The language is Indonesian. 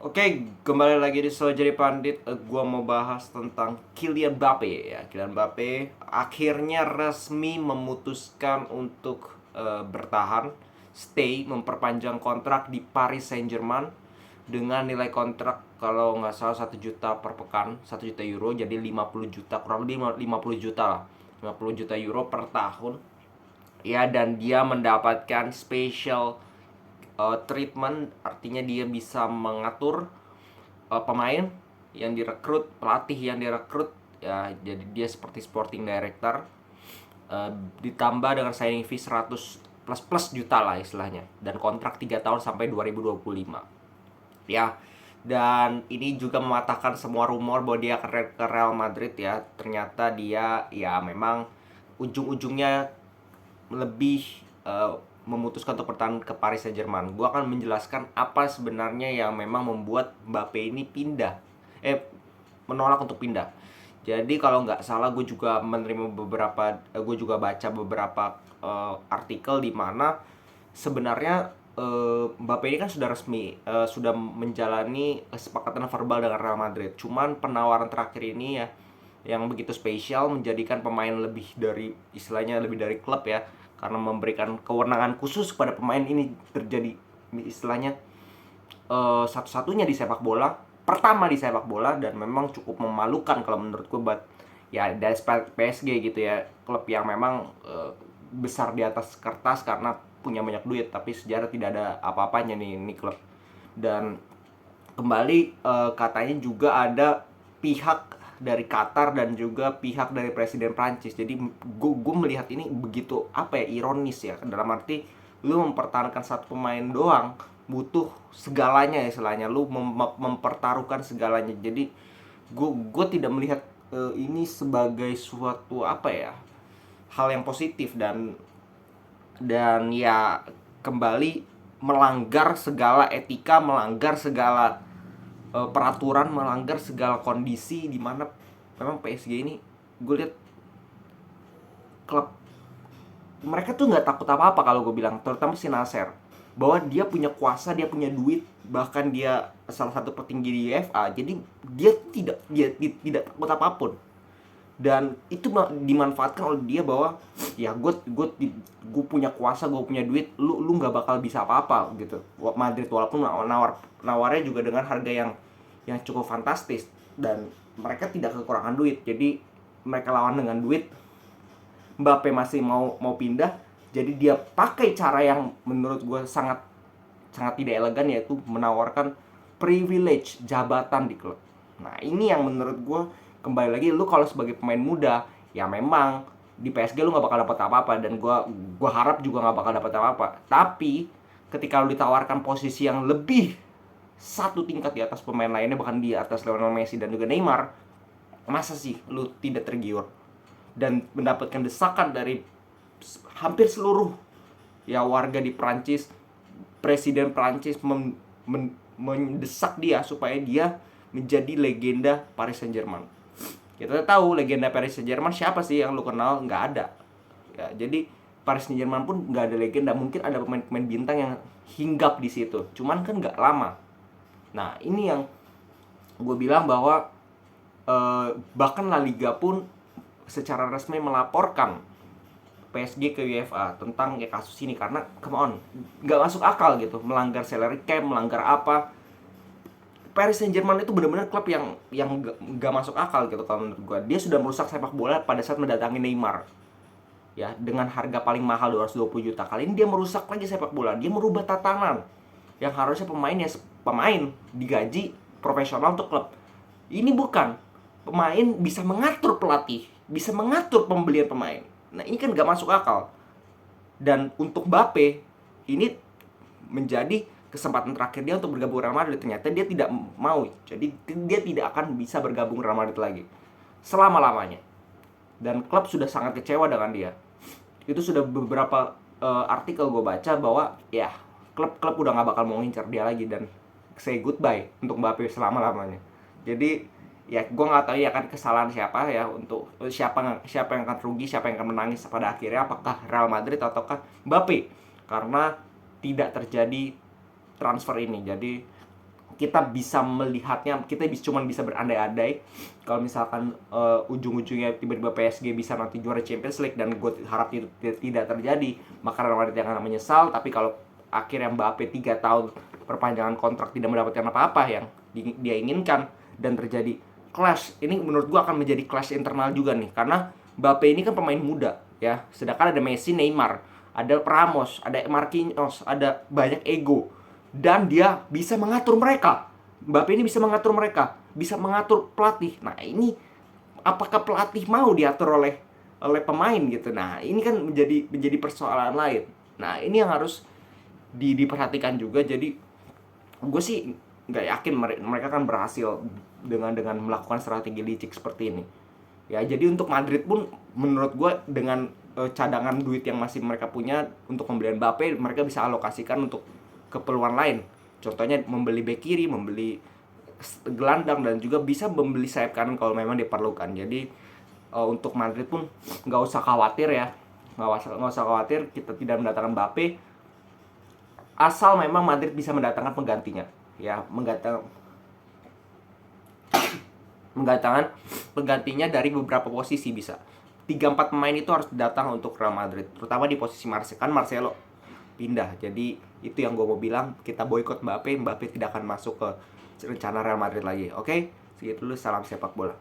Oke, kembali lagi di So Jadi Pandit. Gua mau bahas tentang Kylian Mbappe ya. Kylian Mbappe akhirnya resmi memutuskan untuk bertahan, stay, memperpanjang kontrak di Paris Saint-Germain dengan nilai kontrak kalau nggak salah 1 juta per pekan, 1 juta euro, jadi 50 juta, kurang lebih 50 juta lah, 50 juta euro per tahun. Ya, dan dia mendapatkan special treatment, artinya dia bisa mengatur pemain yang direkrut, pelatih yang direkrut, ya jadi dia seperti sporting director. uh, Ditambah dengan signing fee 100 plus plus juta lah istilahnya, dan kontrak 3 tahun sampai 2025 ya. Dan ini juga mematahkan semua rumor bahwa dia ke Real Madrid ya. Ternyata dia ya memang ujung-ujungnya lebih memutuskan untuk bertahan ke Paris Saint-Germain. Gue akan menjelaskan apa sebenarnya yang memang membuat Mbappe ini menolak untuk pindah. Jadi kalau nggak salah gue juga menerima beberapa, gue juga baca beberapa artikel di mana sebenarnya Mbappe ini kan sudah resmi, sudah menjalani kesepakatan verbal dengan Real Madrid. Cuman penawaran terakhir ini ya yang begitu spesial, menjadikan pemain lebih dari, istilahnya lebih dari klub ya, karena memberikan kewenangan khusus kepada pemain ini, terjadi istilahnya satu-satunya di sepak bola, pertama di sepak bola, dan memang cukup memalukan kalau menurut gue buat ya dari PSG gitu ya, klub yang memang besar di atas kertas karena punya banyak duit, tapi sejarah tidak ada apa-apanya nih ini klub. Dan kembali katanya juga ada pihak dari Qatar dan juga pihak dari Presiden Prancis. Jadi gue melihat ini begitu apa ya, ironis ya, dalam arti lu mempertahankan satu pemain doang butuh segalanya ya, istilahnya lu mempertaruhkan segalanya. Jadi gue tidak melihat ini sebagai suatu apa ya, hal yang positif. Dan ya kembali melanggar segala etika, melanggar segala peraturan, melanggar segala kondisi, di mana memang PSG ini gue lihat klub mereka tuh nggak takut apa apa kalau gue bilang, terutama si Nasser, bahwa dia punya kuasa, dia punya duit, bahkan dia salah satu petinggi di UEFA, jadi dia tidak takut apapun. Dan itu dimanfaatkan oleh dia, bahwa ya gue punya kuasa, gue punya duit, lu nggak bakal bisa apa-apa gitu. Madrid walaupun nawarnya juga dengan harga yang cukup fantastis, dan mereka tidak kekurangan duit, jadi mereka lawan dengan duit. Mbappe masih mau pindah, jadi dia pakai cara yang menurut gue sangat sangat tidak elegan, yaitu menawarkan privilege jabatan di klub. Nah ini yang menurut gue, kembali lagi, lu kalau sebagai pemain muda ya memang di PSG lu nggak bakal dapat apa-apa, dan gue harap juga nggak bakal dapat apa-apa. Tapi ketika lu ditawarkan posisi yang lebih satu tingkat di atas pemain lainnya, bahkan di atas Lionel Messi dan juga Neymar, masa sih lu tidak tergiur dan mendapatkan desakan dari hampir seluruh ya warga di Prancis. Presiden Prancis mendesak dia supaya dia menjadi legenda Paris Saint-Germain. Kita tahu legenda Paris Saint-Germain siapa sih yang lu kenal? Nggak ada ya. Jadi Paris Saint-Germain pun nggak ada legenda. Mungkin ada pemain-pemain bintang yang hinggap di situ, cuman kan nggak lama. Nah ini yang gue bilang bahwa bahkan La Liga pun secara resmi melaporkan PSG ke UEFA tentang ya kasus ini, karena come on, nggak masuk akal gitu, melanggar salary cap, melanggar apa. Paris Saint Germain itu benar-benar klub yang nggak masuk akal gitu kalau menurut gue. Dia sudah merusak sepak bola pada saat mendatangi Neymar ya, dengan harga paling mahal 220 juta. Kali ini dia merusak lagi sepak bola, dia merubah tatanan yang harusnya pemain digaji profesional untuk klub. Ini bukan, pemain bisa mengatur pelatih, bisa mengatur pembelian pemain. Nah ini kan gak masuk akal. Dan untuk Mbappe, ini menjadi kesempatan terakhir dia untuk bergabung Real Madrid. Ternyata dia tidak mau, jadi dia tidak akan bisa bergabung Real Madrid lagi selama-lamanya. Dan klub sudah sangat kecewa dengan dia. Itu sudah beberapa artikel gue baca bahwa ya klub-klub udah gak bakal mau ngincar dia lagi dan say goodbye untuk Mbappe selama-lamanya. Jadi ya gue nggak tahu ya kan kesalahan siapa ya, untuk siapa yang akan rugi, siapa yang akan menangis pada akhirnya, apakah Real Madrid ataukah Mbappe, karena tidak terjadi transfer ini. Jadi kita bisa melihatnya, kita cuman bisa berandai-andai kalau misalkan ujung-ujungnya tiba-tiba PSG bisa nanti juara Champions League, dan gue harap itu tidak terjadi, maka Real Madrid yang akan menyesal. Tapi kalau akhirnya Mbappe 3 tahun perpanjangan kontrak tidak mendapatkan apa-apa yang dia inginkan dan terjadi clash, ini menurut gue akan menjadi clash internal juga nih, karena Mbappe ini kan pemain muda ya, sedangkan ada Messi, Neymar, ada Ramos, ada Marquinhos, ada banyak ego, dan dia bisa mengatur mereka. Mbappe ini bisa mengatur mereka, bisa mengatur pelatih. Nah, ini apakah pelatih mau diatur oleh pemain gitu. Nah, ini kan menjadi persoalan lain. Nah, ini yang harus diperhatikan juga. Jadi gue sih nggak yakin mereka kan berhasil dengan melakukan strategi licik seperti ini. Ya, jadi untuk Madrid pun menurut gue dengan cadangan duit yang masih mereka punya untuk pembelian Mbappe, mereka bisa alokasikan untuk keperluan lain. Contohnya membeli bek kiri, membeli gelandang, dan juga bisa membeli sayap kanan kalau memang diperlukan. Jadi untuk Madrid pun nggak usah khawatir ya, nggak usah khawatir kita tidak mendatangkan Mbappe, asal memang Madrid bisa mendatangkan penggantinya. Ya, mendatangkan penggantinya dari beberapa posisi bisa. 3-4 pemain itu harus datang untuk Real Madrid, terutama di posisi Marcelo, kan Marcelo pindah. Jadi itu yang gue mau bilang, kita boykot Mbappe tidak akan masuk ke rencana Real Madrid lagi. Oke, segitu dulu, salam sepak bola.